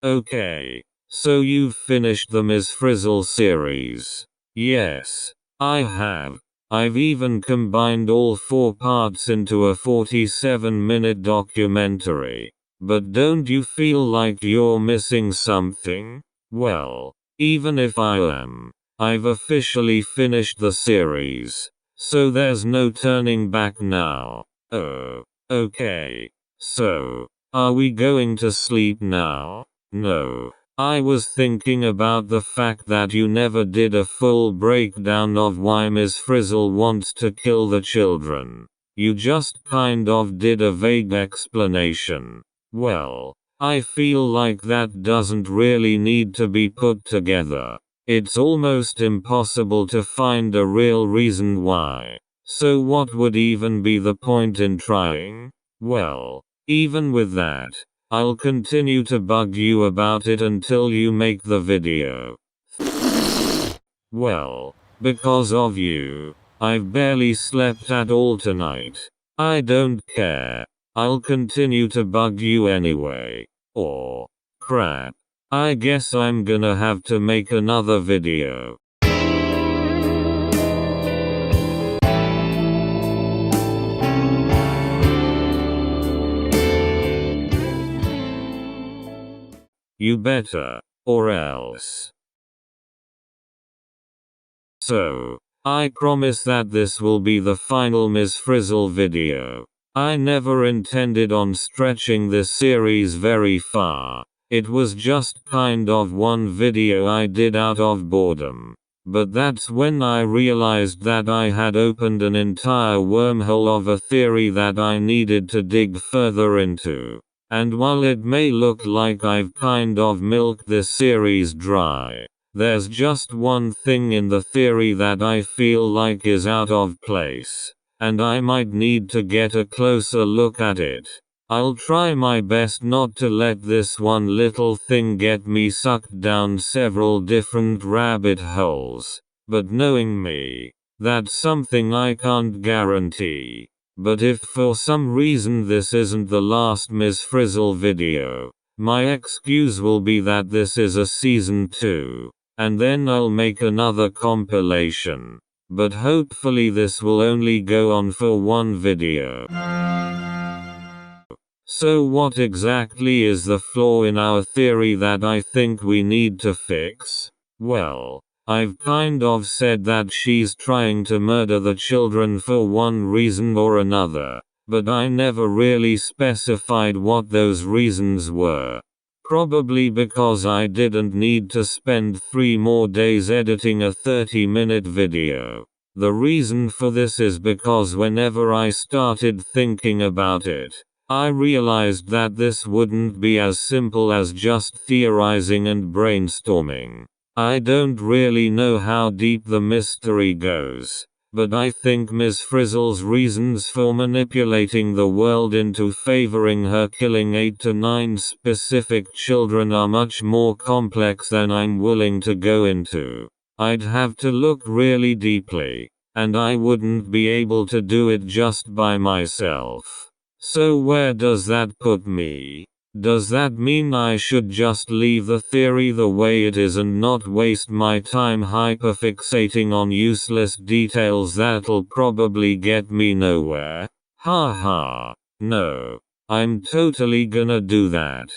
Okay, so you've finished the Ms. Frizzle series. Yes, I have. I've even combined all 4 parts into a 47-minute documentary. But don't you feel like you're missing something? Well, even if I am, I've officially finished the series. So there's no turning back now. Oh, okay. So, are we going to sleep now? No. I was thinking about the fact that you never did a full breakdown of why Ms. Frizzle wants to kill the children. You just kind of did a vague explanation. Well, I feel like that doesn't really need to be put together. It's almost impossible to find a real reason why. So what would even be the point in trying? Well, even with that, I'll continue to bug you about it until you make the video. Well, because of you, I've barely slept at all tonight. I don't care. I'll continue to bug you anyway. Or, crap. I guess I'm gonna have to make another video. You better, or else. So, I promise that this will be the final Ms. Frizzle video. I never intended on stretching this series very far. It was just kind of one video I did out of boredom. But that's when I realized that I had opened an entire wormhole of a theory that I needed to dig further into. And while it may look like I've kind of milked this series dry, there's just one thing in the theory that I feel like is out of place, and I might need to get a closer look at it. I'll try my best not to let this one little thing get me sucked down several different rabbit holes, but knowing me, that's something I can't guarantee. But if for some reason this isn't the last Ms. Frizzle video, my excuse will be that this is a season 2, and then I'll make another compilation. But hopefully this will only go on for one video. So what exactly is the flaw in our theory that I think we need to fix? Well, I've kind of said that she's trying to murder the children for one reason or another, but I never really specified what those reasons were. Probably because I didn't need to spend 3 more days editing a 30-minute video. The reason for this is because whenever I started thinking about it, I realized that this wouldn't be as simple as just theorizing and brainstorming. I don't really know how deep the mystery goes, but I think Ms. Frizzle's reasons for manipulating the world into favoring her killing 8 to 9 specific children are much more complex than I'm willing to go into. I'd have to look really deeply, and I wouldn't be able to do it just by myself. So where does that put me? Does that mean I should just leave the theory the way it is and not waste my time hyperfixating on useless details that'll probably get me nowhere? Ha ha. No. I'm totally gonna do that.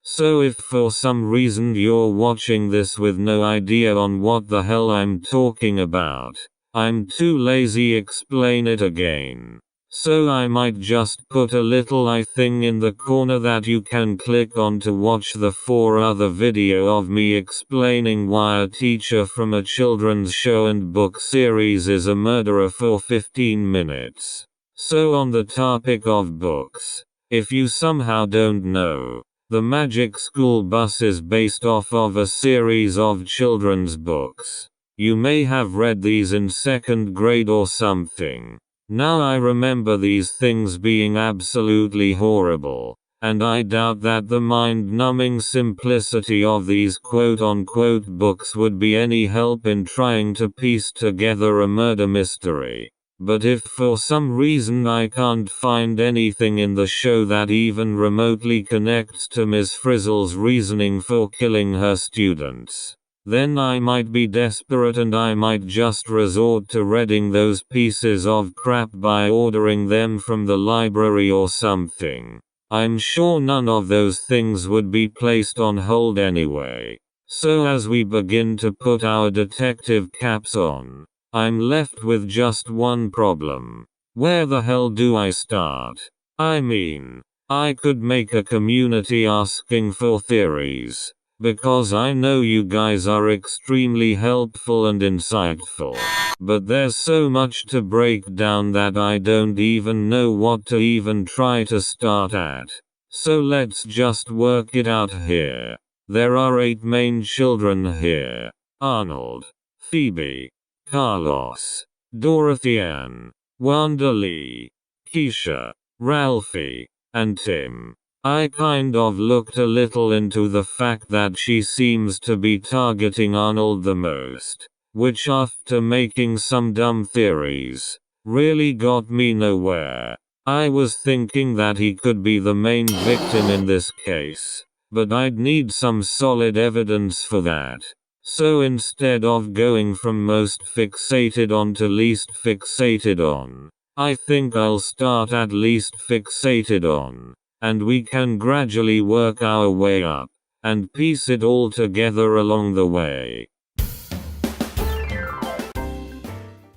So if for some reason you're watching this with no idea on what the hell I'm talking about, I'm too lazy explain it again. So I might just put a little thing in the corner that you can click on to watch the 4 other video of me explaining why a teacher from a children's show and book series is a murderer for 15 minutes. So on the topic of books, if you somehow don't know, the Magic School Bus is based off of a series of children's books. You may have read these in 2nd grade or something. Now I remember these things being absolutely horrible, and I doubt that the mind-numbing simplicity of these quote-unquote books would be any help in trying to piece together a murder mystery. But if for some reason I can't find anything in the show that even remotely connects to Ms. Frizzle's reasoning for killing her students, then I might be desperate and I might just resort to reading those pieces of crap by ordering them from the library or something. I'm sure none of those things would be placed on hold anyway. So as we begin to put our detective caps on, I'm left with just one problem. Where the hell do I start? I mean, I could make a community asking for theories, because I know you guys are extremely helpful and insightful. But there's so much to break down that I don't even know what to even try to start at. So let's just work it out here. There are 8 main children here: Arnold, Phoebe, Carlos, Dorothy Ann, Wanda Lee, Keisha, Ralphie, and Tim. I kind of looked a little into the fact that she seems to be targeting Arnold the most, which after making some dumb theories, really got me nowhere. I was thinking that he could be the main victim in this case, but I'd need some solid evidence for that. So instead of going from most fixated on to least fixated on, I think I'll start at least fixated on, and we can gradually work our way up, and piece it all together along the way.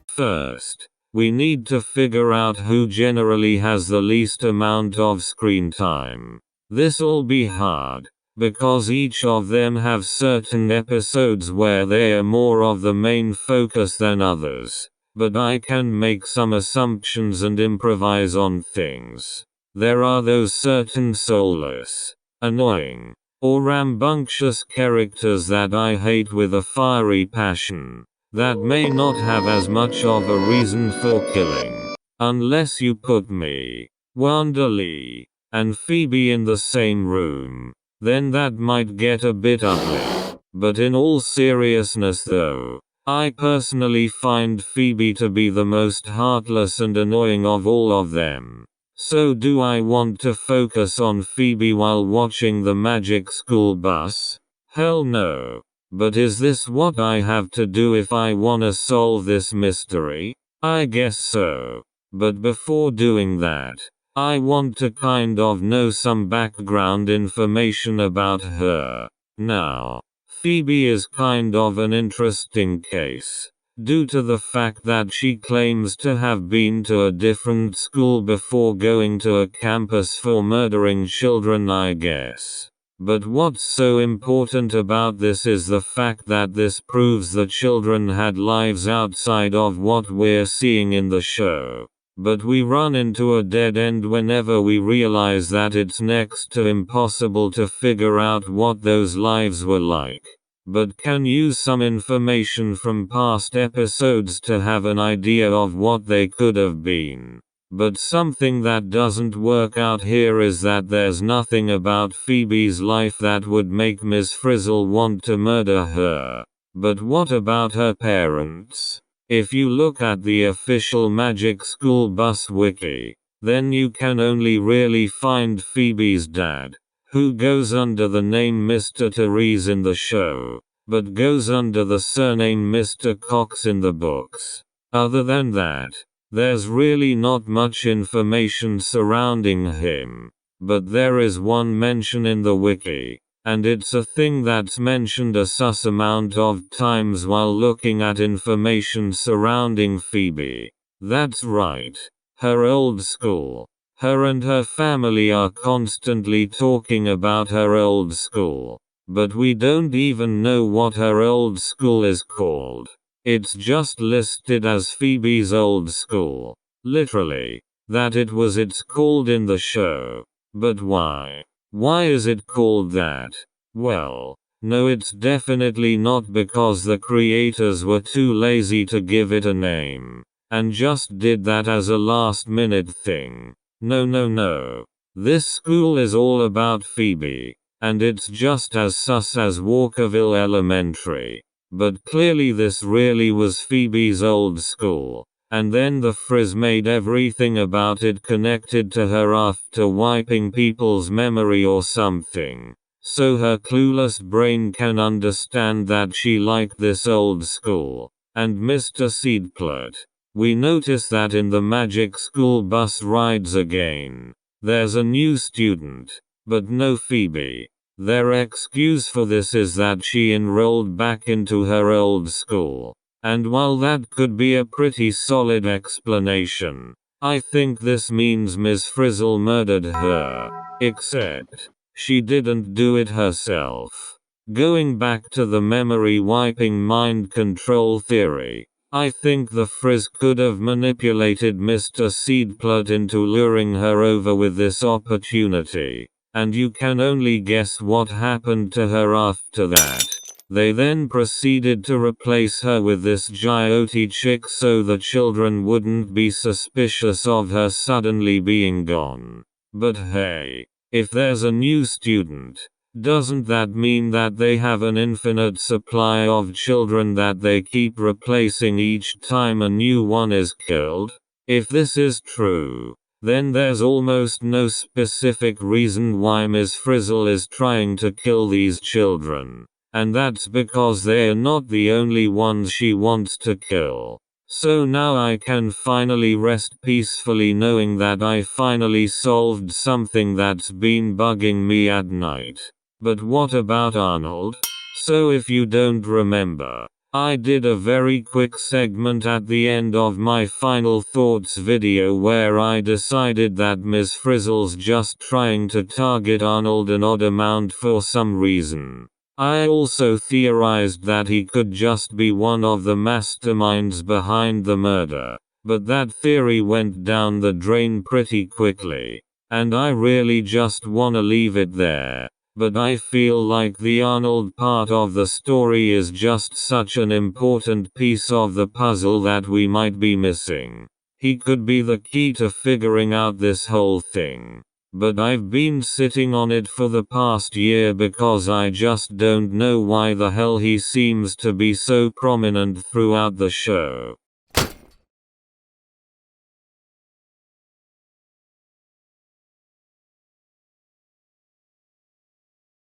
First, we need to figure out who generally has the least amount of screen time. This'll be hard, because each of them have certain episodes where they are more of the main focus than others, but I can make some assumptions and improvise on things. There are those certain soulless, annoying, or rambunctious characters that I hate with a fiery passion, that may not have as much of a reason for killing. Unless you put me, Wanda Lee, and Phoebe in the same room, then that might get a bit ugly. But in all seriousness though, I personally find Phoebe to be the most heartless and annoying of all of them. So do I want to focus on Phoebe while watching the Magic School Bus? Hell no. But is this what I have to do if I wanna solve this mystery? I guess so. But before doing that, I want to kind of know some background information about her. Now, Phoebe is kind of an interesting case, due to the fact that she claims to have been to a different school before going to a campus for murdering children, I guess. But what's so important about this is the fact that this proves the children had lives outside of what we're seeing in the show. But we run into a dead end whenever we realize that it's next to impossible to figure out what those lives were like, but can use some information from past episodes to have an idea of what they could have been. But something that doesn't work out here is that there's nothing about Phoebe's life that would make Ms. Frizzle want to murder her. But what about her parents? If you look at the official Magic School Bus wiki, then you can only really find Phoebe's dad, who goes under the name Mr. Therese in the show, but goes under the surname Mr. Cox in the books. Other than that, there's really not much information surrounding him, but there is one mention in the wiki, and it's a thing that's mentioned a sus amount of times while looking at information surrounding Phoebe. That's right, her old school. Her and her family are constantly talking about her old school, but we don't even know what her old school is called. It's just listed as Phoebe's old school. Literally, that it's called in the show. But why? Why is it called that? Well, no, it's definitely not because the creators were too lazy to give it a name, and just did that as a last-minute thing. No. This school is all about Phoebe, and it's just as sus as Walkerville Elementary. But clearly this really was Phoebe's old school, and then the Frizz made everything about it connected to her after wiping people's memory or something. So her clueless brain can understand that she liked this old school. And Mr. Seedplot. We notice that in the magic school bus rides again. There's a new student, but no Phoebe. Their excuse for this is that she enrolled back into her old school. And while that could be a pretty solid explanation, I think this means Ms. Frizzle murdered her. Except, she didn't do it herself. Going back to the memory wiping mind control theory, I think the Frizz could have manipulated Mr. Seedplot into luring her over with this opportunity, and you can only guess what happened to her after that. They then proceeded to replace her with this Jyoti chick so the children wouldn't be suspicious of her suddenly being gone. But hey, if there's a new student, doesn't that mean that they have an infinite supply of children that they keep replacing each time a new one is killed? If this is true, then there's almost no specific reason why Ms. Frizzle is trying to kill these children. And that's because they're not the only ones she wants to kill. So now I can finally rest peacefully knowing that I finally solved something that's been bugging me at night. But what about Arnold? So if you don't remember, I did a very quick segment at the end of my final thoughts video where I decided that Ms. Frizzle's just trying to target Arnold an odd amount for some reason. I also theorized that he could just be one of the masterminds behind the murder, but that theory went down the drain pretty quickly, and I really just wanna leave it there. But I feel like the Arnold part of the story is just such an important piece of the puzzle that we might be missing. He could be the key to figuring out this whole thing. But I've been sitting on it for the past year because I just don't know why the hell he seems to be so prominent throughout the show.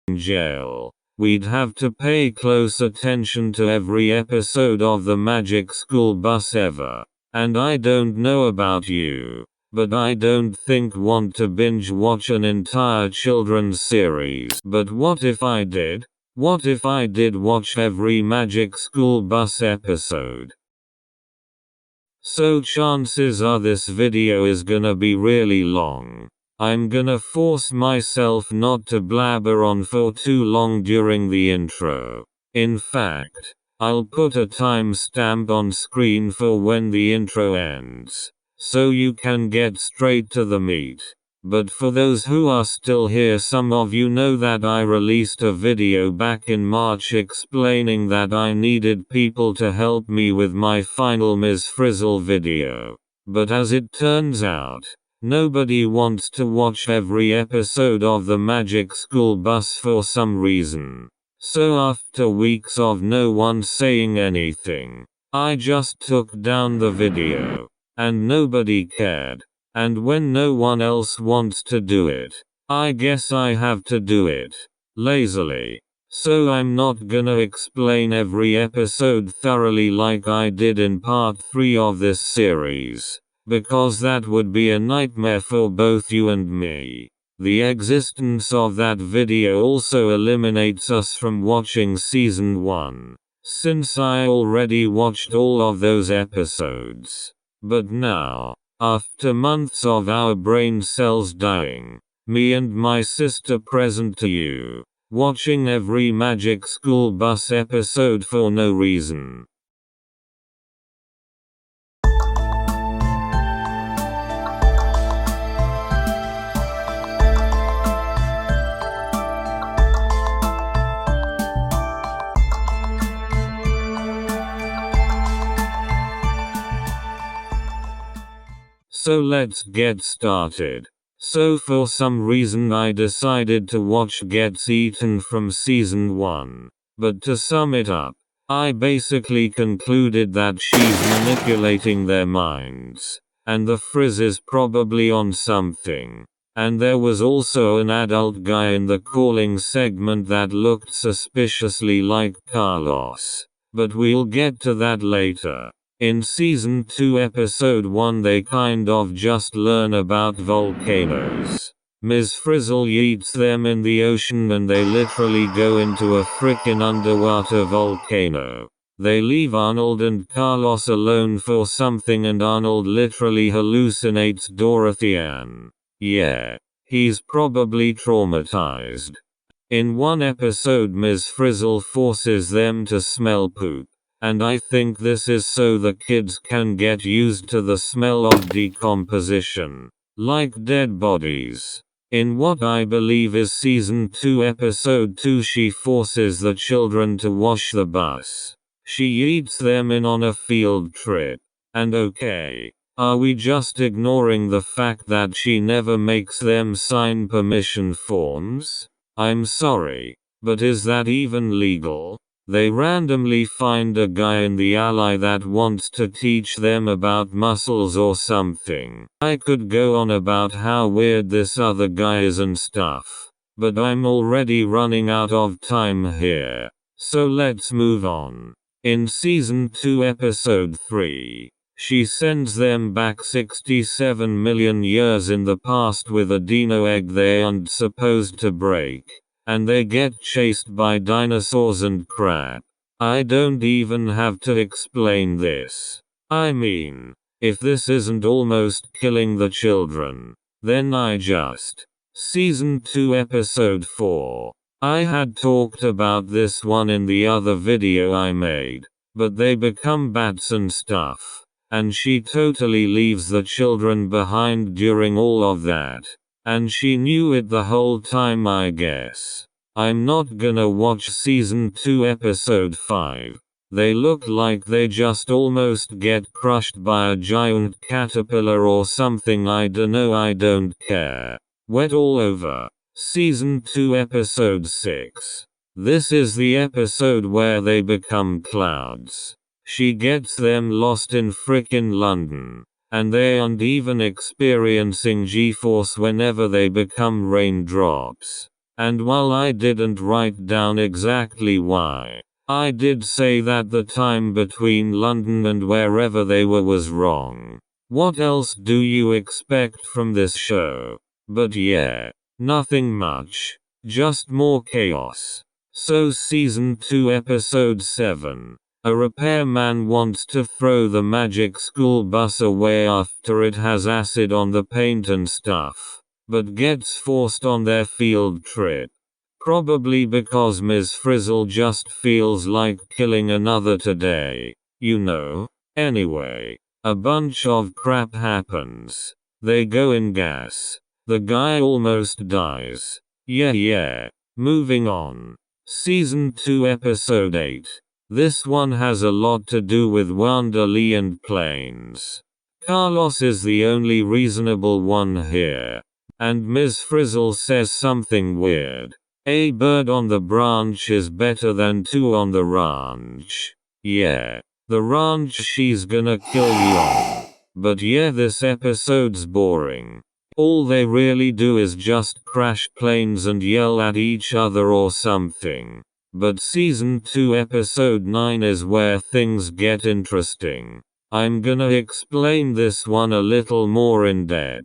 In jail, we'd have to pay close attention to every episode of the Magic School Bus ever. And I don't know about you, but I don't want to binge watch an entire children's series. But what if I did? What if I did watch every Magic School Bus episode? So chances are this video is gonna be really long. I'm gonna force myself not to blabber on for too long during the intro. In fact, I'll put a timestamp on screen for when the intro ends, so you can get straight to the meat. But for those who are still here, some of you know that I released a video back in March explaining that I needed people to help me with my final Ms. Frizzle video. But as it turns out, nobody wants to watch every episode of the Magic School Bus for some reason. So after weeks of no one saying anything, I just took down the video. And nobody cared. And when no one else wants to do it, I guess I have to do it. Lazily. So I'm not gonna explain every episode thoroughly like I did in part 3 of this series, because that would be a nightmare for both you and me. The existence of that video also eliminates us from watching season 1, since I already watched all of those episodes. But now, after months of our brain cells dying, me and my sister present to you, watching every Magic School Bus episode for no reason. So let's get started. So for some reason I decided to watch Gets Eaten from season 1. But to sum it up, I basically concluded that she's manipulating their minds. And the Frizz is probably on something. And there was also an adult guy in the calling segment that looked suspiciously like Carlos. But we'll get to that later. In Season 2 Episode 1 they kind of just learn about volcanoes. Ms. Frizzle yeets them in the ocean and they literally go into a frickin' underwater volcano. They leave Arnold and Carlos alone for something and Arnold literally hallucinates Dorothy Ann. Yeah, he's probably traumatized. In one episode Ms. Frizzle forces them to smell poop. And I think this is so the kids can get used to the smell of decomposition. Like dead bodies. In what I believe is Season 2 Episode 2 she forces the children to wash the bus. She eats them in on a field trip. And okay, are we just ignoring the fact that she never makes them sign permission forms? I'm sorry, but is that even legal? They randomly find a guy in the alley that wants to teach them about muscles or something. I could go on about how weird this other guy is and stuff, but I'm already running out of time here. So let's move on. In Season 2 Episode 3, she sends them back 67 million years in the past with a dino egg they aren't supposed to break. And they get chased by dinosaurs and crap. I don't even have to explain this. I mean, if this isn't almost killing the children, then I just. Season 2 Episode 4. I had talked about this one in the other video I made, but they become bats and stuff, and she totally leaves the children behind during all of that. And she knew it the whole time I guess. I'm not gonna watch Season 2 Episode 5. They look like they just almost get crushed by a giant caterpillar or something I dunno I don't care. Wet all over. Season 2 Episode 6. This is the episode where they become clouds. She gets them lost in frickin' London. And they aren't even experiencing G-force whenever they become raindrops. And while I didn't write down exactly why, I did say that the time between London and wherever they were was wrong. What else do you expect from this show? But yeah, nothing much. Just more chaos. So Season 2 Episode 7. A repairman wants to throw the magic school bus away after it has acid on the paint and stuff, but gets forced on their field trip. Probably because Ms. Frizzle just feels like killing another today, you know. Anyway, a bunch of crap happens. They go in gas. The guy almost dies. Yeah. Moving on. Season 2 Episode 8. This one has a lot to do with Wanda Lee and planes. Carlos is the only reasonable one here. And Ms. Frizzle says something weird. A bird on the branch is better than two on the ranch. Yeah. The ranch she's gonna kill you on. But yeah, this episode's boring. All they really do is just crash planes and yell at each other or something. But Season 2 Episode 9 is where things get interesting. I'm gonna explain this one a little more in depth.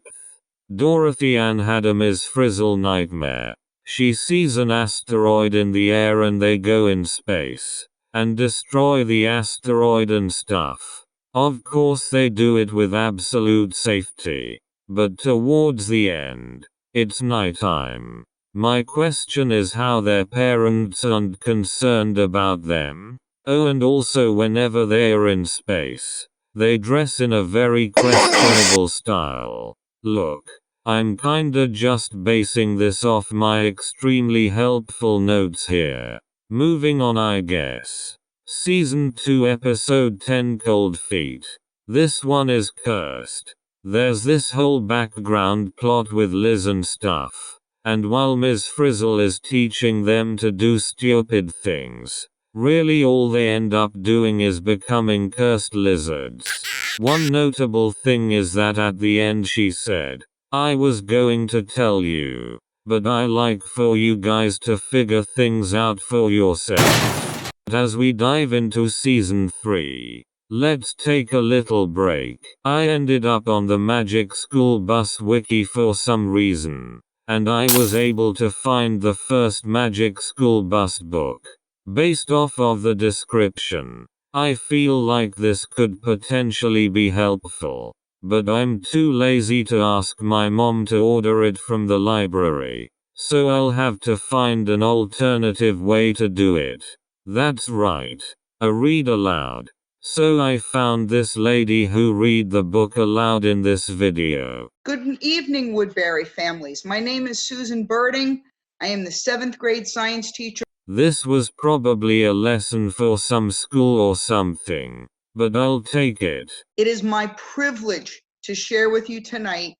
Dorothy Ann had a Ms. Frizzle nightmare. She sees an asteroid in the air and they go in space and destroy the asteroid and stuff. Of course they do it with absolute safety. But towards the end, it's nighttime. My question is how their parents aren't concerned about them. Oh, and also whenever they are in space, they dress in a very questionable style. Look, I'm kinda just basing this off my extremely helpful notes here. Moving on I guess. Season 2 Episode 10 Cold Feet. This one is cursed. There's this whole background plot with Liz and stuff. And while Ms. Frizzle is teaching them to do stupid things, Really all they end up doing is becoming cursed lizards. One notable thing is that at the end she said, "I was going to tell you, but I like for you guys to figure things out for yourself." As we dive into season 3, let's take a little break. I ended up on the Magic School Bus wiki for some reason, and I was able to find the first Magic School Bus book. Based off of the description, I feel like this could potentially be helpful, but I'm too lazy to ask my mom to order it from the library, so I'll have to find an alternative way to do it. That's right, a read aloud. So I found this lady who read the book aloud in this video. Good evening, Woodbury families. My name is Susan Birding. I am the 7th grade science teacher. This was probably a lesson for some school or something, but I'll take it. It is my privilege to share with you tonight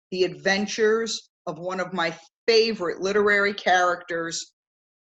the adventures of one of my favorite literary characters,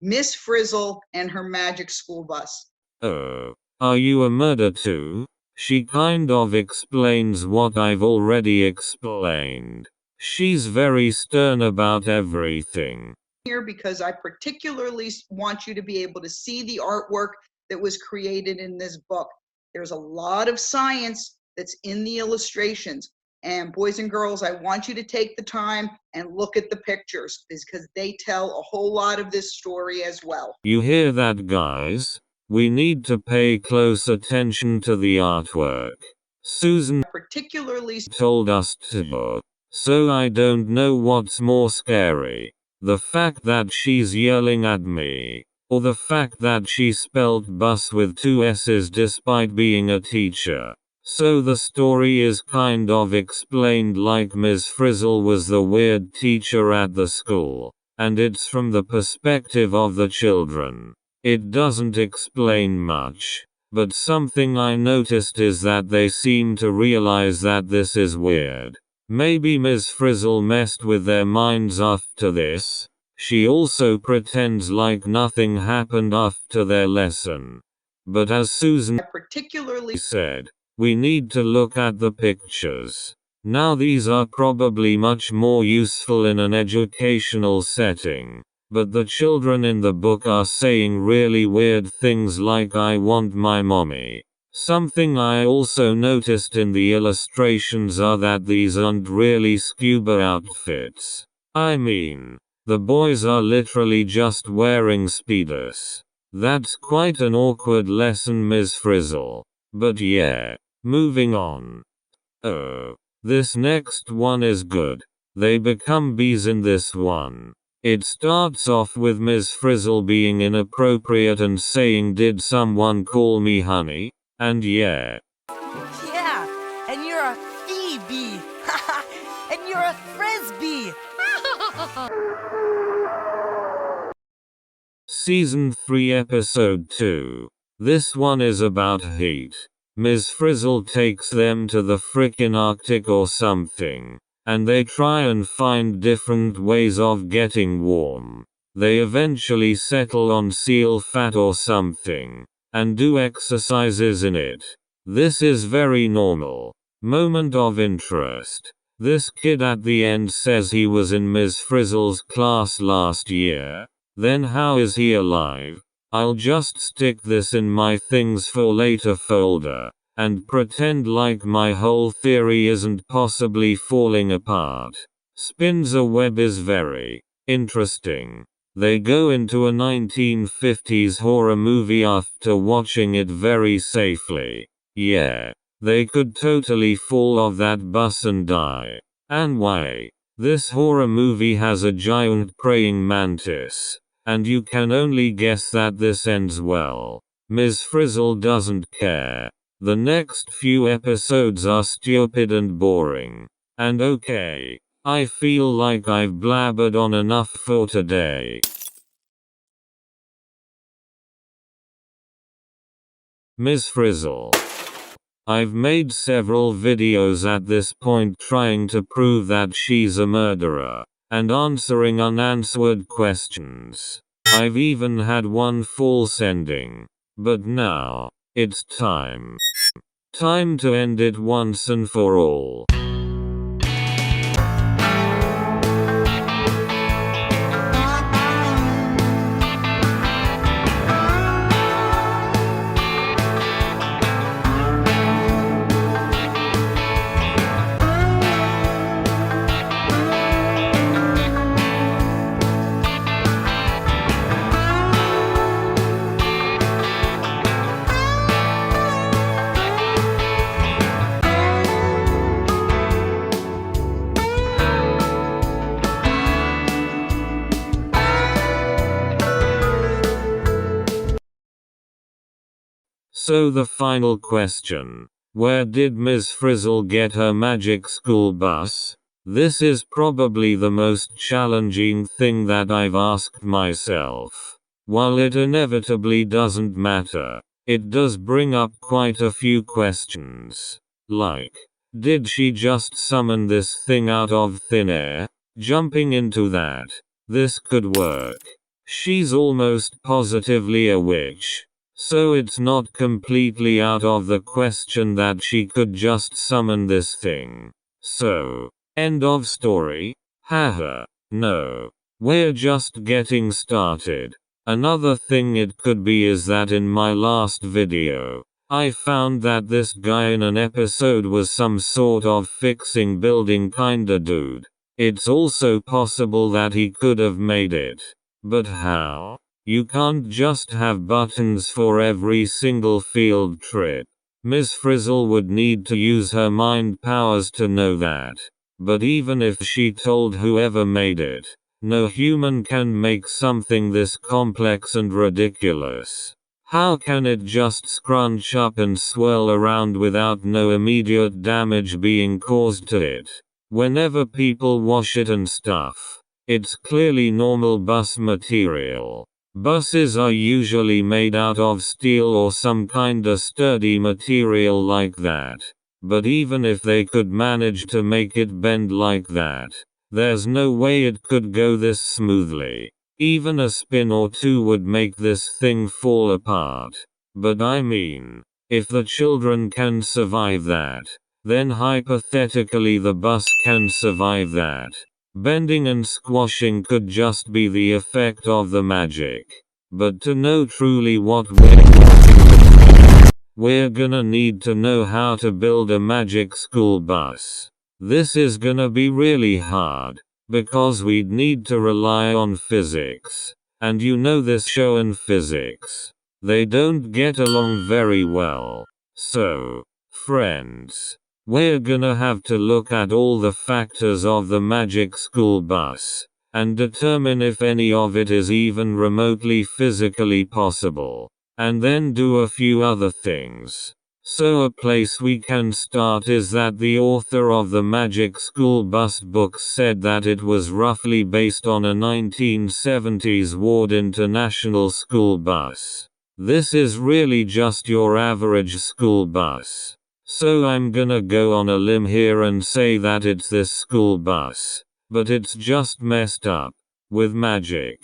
Miss Frizzle and her magic school bus. Oh, are you a murder too? She kind of explains what I've already explained. She's very stern about everything. Here because I particularly want you to be able to see the artwork that was created in this book. There's a lot of science that's in the illustrations. And boys and girls, I want you to take the time and look at the pictures because they tell a whole lot of this story as well. You hear that, guys? We need to pay close attention to the artwork. Susan particularly told us to, so I don't know what's more scary. The fact that she's yelling at me, or the fact that she spelled bus with 2 S's despite being a teacher. So the story is kind of explained like Ms. Frizzle was the weird teacher at the school, and it's from the perspective of the children. It doesn't explain much, but something I noticed is that they seem to realize that this is weird. Maybe Ms. Frizzle messed with their minds after this. She also pretends like nothing happened after their lesson. But as Susan particularly said, we need to look at the pictures. Now these are probably much more useful in an educational setting. But the children in the book are saying really weird things like "I want my mommy." Something I also noticed in the illustrations are that these aren't really scuba outfits. I mean, the boys are literally just wearing speedos. That's quite an awkward lesson, Ms. Frizzle. But yeah, moving on. Oh, this next one is good. They become bees in this one. It starts off with Ms. Frizzle being inappropriate and saying, "Did someone call me honey?" And yeah. Yeah, and you're a bee. And you're a frisbee. Season 3 Episode 2. This one is about heat. Ms. Frizzle takes them to the frickin' Arctic or something, and they try and find different ways of getting warm. They eventually settle on seal fat or something, and do exercises in it. This is very normal. Moment of interest. This kid at the end says he was in Ms. Frizzle's class last year. Then how is he alive? I'll just stick this in my things for later folder, and pretend like my whole theory isn't possibly falling apart. Spins a web is very interesting. They go into a 1950s horror movie after watching it very safely. Yeah, they could totally fall off that bus and die. And why? This horror movie has a giant praying mantis, and you can only guess that this ends well. Ms. Frizzle doesn't care. The next few episodes are stupid and boring. And okay, I feel like I've blabbered on enough for today. Ms. Frizzle. I've made several videos at this point trying to prove that she's a murderer, and answering unanswered questions. I've even had one false ending. But now, it's time. Time to end it once and for all. So the final question. Where did Ms. Frizzle get her magic school bus? This is probably the most challenging thing that I've asked myself. While it inevitably doesn't matter, it does bring up quite a few questions. Like, did she just summon this thing out of thin air? Jumping into that, this could work. She's almost positively a witch. So it's not completely out of the question that she could just summon this thing. So, end of story? Haha. No. We're just getting started. Another thing it could be is that in my last video, I found that this guy in an episode was some sort of fixing building kinda dude. It's also possible that he could have made it. But how? You can't just have buttons for every single field trip. Ms. Frizzle would need to use her mind powers to know that. But even if she told whoever made it, no human can make something this complex and ridiculous. How can it just scrunch up and swirl around without no immediate damage being caused to it? Whenever people wash it and stuff, it's clearly normal bus material. Buses are usually made out of steel or some kinda sturdy material like that. But even if they could manage to make it bend like that, there's no way it could go this smoothly. Even a spin or two would make this thing fall apart. But I mean, if the children can survive that, then hypothetically the bus can survive that. Bending and squashing could just be the effect of the magic. But to know truly what we're gonna need to know how to build a magic school bus. This is gonna be really hard, because we'd need to rely on physics. And you know this show and physics, they don't get along very well. So, friends, we're gonna have to look at all the factors of the magic school bus, and determine if any of it is even remotely physically possible, and then do a few other things. So a place we can start is that the author of the Magic School Bus book said that it was roughly based on a 1970s Ward International school bus. This is really just your average school bus. So I'm gonna go on a limb here and say that it's this school bus, but it's just messed up with magic.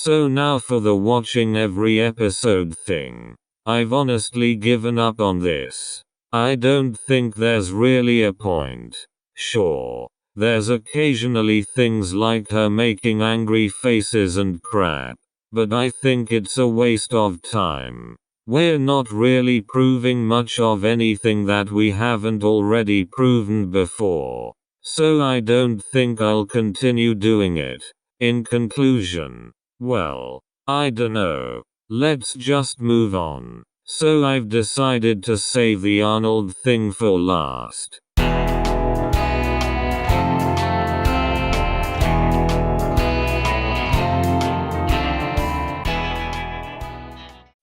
So now for the watching every episode thing. I've honestly given up on this. I don't think there's really a point. Sure, there's occasionally things like her making angry faces and crap, but I think it's a waste of time. We're not really proving much of anything that we haven't already proven before. So I don't think I'll continue doing it. In conclusion, well, I dunno. Let's just move on. So I've decided to save the Arnold thing for last.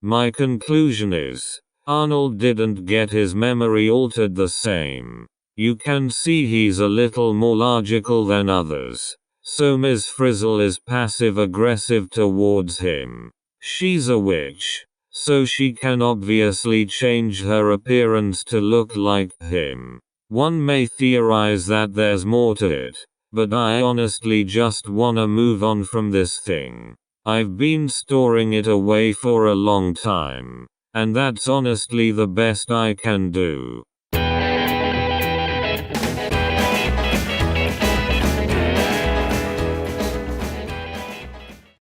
My conclusion is, Arnold didn't get his memory altered the same. You can see he's a little more logical than others. So Ms. Frizzle is passive-aggressive towards him. She's a witch, so she can obviously change her appearance to look like him. One may theorize that there's more to it, but I honestly just wanna move on from this thing. I've been storing it away for a long time, and that's honestly the best I can do.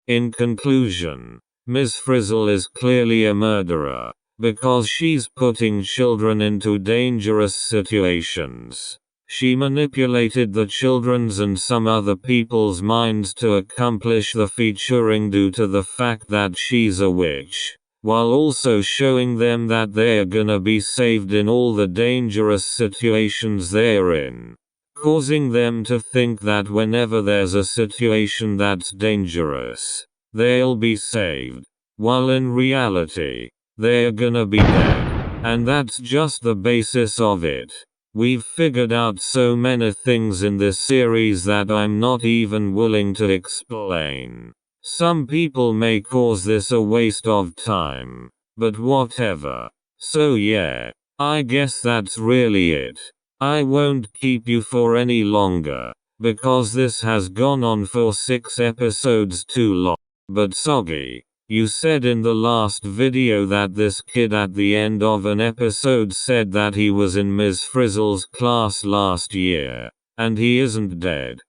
In conclusion, Ms. Frizzle is clearly a murderer, because she's putting children into dangerous situations. She manipulated the children's and some other people's minds to accomplish the featuring due to the fact that she's a witch, while also showing them that they're gonna be saved in all the dangerous situations they're in, causing them to think that whenever there's a situation that's dangerous, they'll be saved, while in reality, they're gonna be dead. And that's just the basis of it. We've figured out so many things in this series that I'm not even willing to explain. Some people may cause this a waste of time, but whatever. So yeah, I guess that's really it. I won't keep you for any longer, because this has gone on for 6 episodes too long. But Soggy, you said in the last video that this kid at the end of an episode said that he was in Ms. Frizzle's class last year, and he isn't dead.